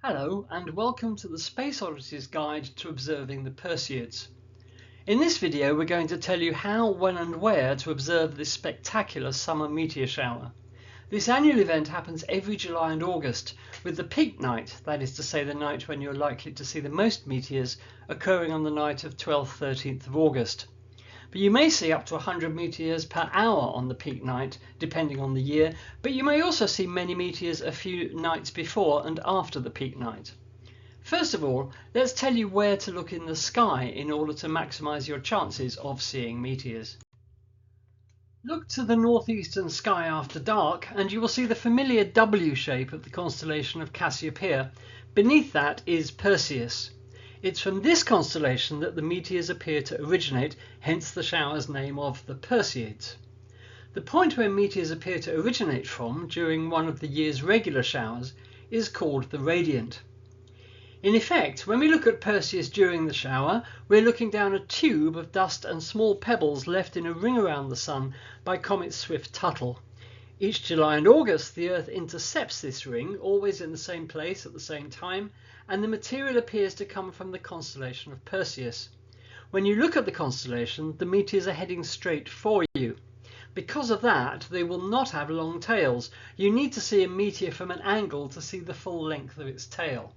Hello and welcome to the Space Oddity's Guide to Observing the Perseids. In this video we're going to tell you how, when and where to observe this spectacular summer meteor shower. This annual event happens every July and August, with the peak night, that is to say the night when you're likely to see the most meteors, occurring on the night of 12th-13th of August. But you may see up to 100 meteors per hour on the peak night, depending on the year, but you may also see many meteors a few nights before and after the peak night. First of all, let's tell you where to look in the sky in order to maximize your chances of seeing meteors. Look to the northeastern sky after dark and you will see the familiar W shape of the constellation of Cassiopeia. Beneath that is Perseus. It's from this constellation that the meteors appear to originate, hence the shower's name of the Perseids. The point where meteors appear to originate from during one of the year's regular showers is called the radiant. In effect, when we look at Perseus during the shower, we're looking down a tube of dust and small pebbles left in a ring around the Sun by Comet Swift-Tuttle. Each July and August, the Earth intercepts this ring, always in the same place at the same time, and the material appears to come from the constellation of Perseus. When you look at the constellation, the meteors are heading straight for you. Because of that, they will not have long tails. You need to see a meteor from an angle to see the full length of its tail.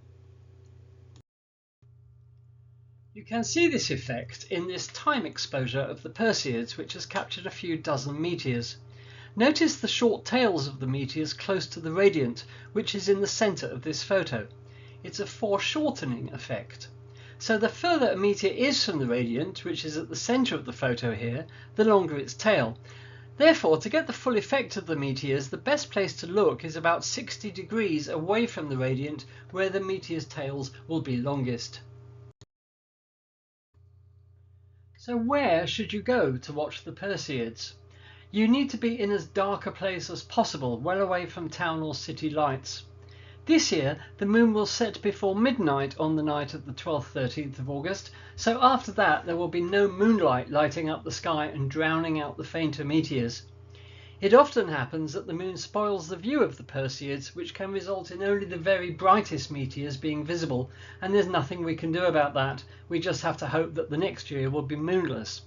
You can see this effect in this time exposure of the Perseids, which has captured a few dozen meteors. Notice the short tails of the meteors close to the radiant, which is in the center of this photo. It's a foreshortening effect. So the further a meteor is from the radiant, which is at the center of the photo here, the longer its tail. Therefore, to get the full effect of the meteors, the best place to look is about 60 degrees away from the radiant, where the meteors' tails will be longest. So where should you go to watch the Perseids? You need to be in as dark a place as possible, well away from town or city lights. This year, the moon will set before midnight on the night of the 12th-13th of August, so after that there will be no moonlight lighting up the sky and drowning out the fainter meteors. It often happens that the moon spoils the view of the Perseids, which can result in only the very brightest meteors being visible, and there's nothing we can do about that. We just have to hope that the next year will be moonless.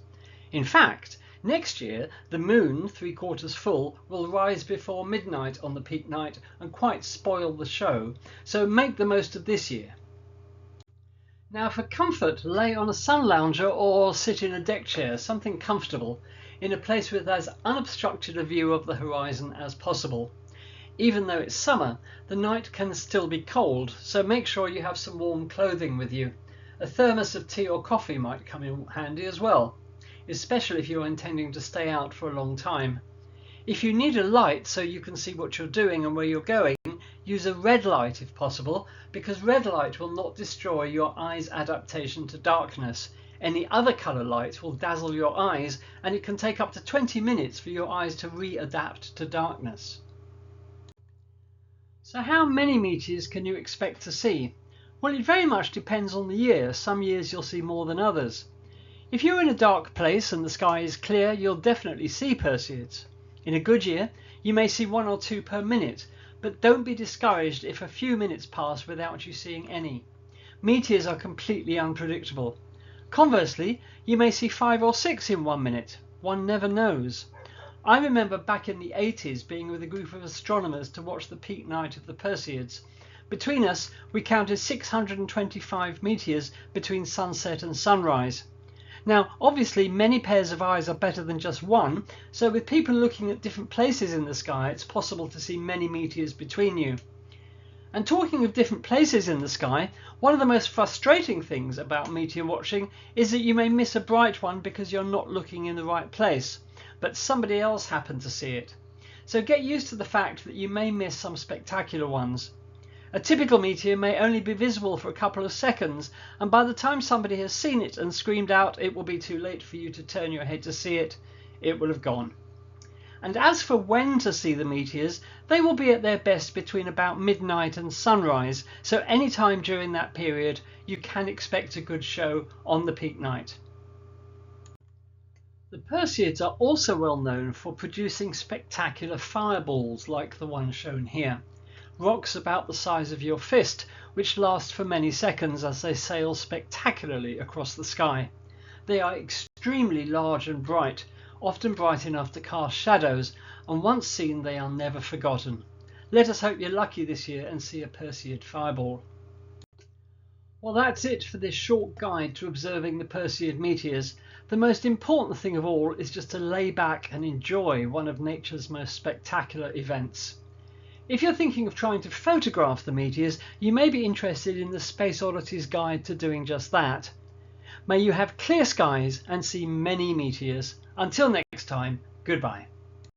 In fact, next year, the moon, 3/4 full, will rise before midnight on the peak night and quite spoil the show, so make the most of this year. Now for comfort, lay on a sun lounger or sit in a deck chair, something comfortable, in a place with as unobstructed a view of the horizon as possible. Even though it's summer, the night can still be cold, so make sure you have some warm clothing with you. A thermos of tea or coffee might come in handy as well, especially if you're intending to stay out for a long time. If you need a light so you can see what you're doing and where you're going, use a red light if possible, because red light will not destroy your eye's adaptation to darkness. Any other colour light will dazzle your eyes, and it can take up to 20 minutes for your eyes to readapt to darkness. So how many meteors can you expect to see? Well, it very much depends on the year. Some years you'll see more than others. If you're in a dark place and the sky is clear, you'll definitely see Perseids. In a good year, you may see 1 or 2 per minute, but don't be discouraged if a few minutes pass without you seeing any. Meteors are completely unpredictable. Conversely, you may see 5 or 6 in 1 minute. One never knows. I remember back in the 80s being with a group of astronomers to watch the peak night of the Perseids. Between us, we counted 625 meteors between sunset and sunrise. Now, obviously, many pairs of eyes are better than just one, so with people looking at different places in the sky, it's possible to see many meteors between you. And talking of different places in the sky, one of the most frustrating things about meteor watching is that you may miss a bright one because you're not looking in the right place, but somebody else happened to see it. So get used to the fact that you may miss some spectacular ones. A typical meteor may only be visible for a couple of seconds, and by the time somebody has seen it and screamed out, it will be too late for you to turn your head to see it. It will have gone. And as for when to see the meteors, they will be at their best between about midnight and sunrise, so any time during that period you can expect a good show on the peak night. The Perseids are also well known for producing spectacular fireballs like the one shown here. rocks about the size of your fist, which last for many seconds as they sail spectacularly across the sky. They are extremely large and bright, often bright enough to cast shadows, and once seen they are never forgotten. Let us hope you're lucky this year and see a Perseid fireball. Well, that's it for this short guide to observing the Perseid meteors. The most important thing of all is just to lay back and enjoy one of nature's most spectacular events. If you're thinking of trying to photograph the meteors, you may be interested in the Space Oddity's guide to doing just that. May you have clear skies and see many meteors. Until next time, goodbye.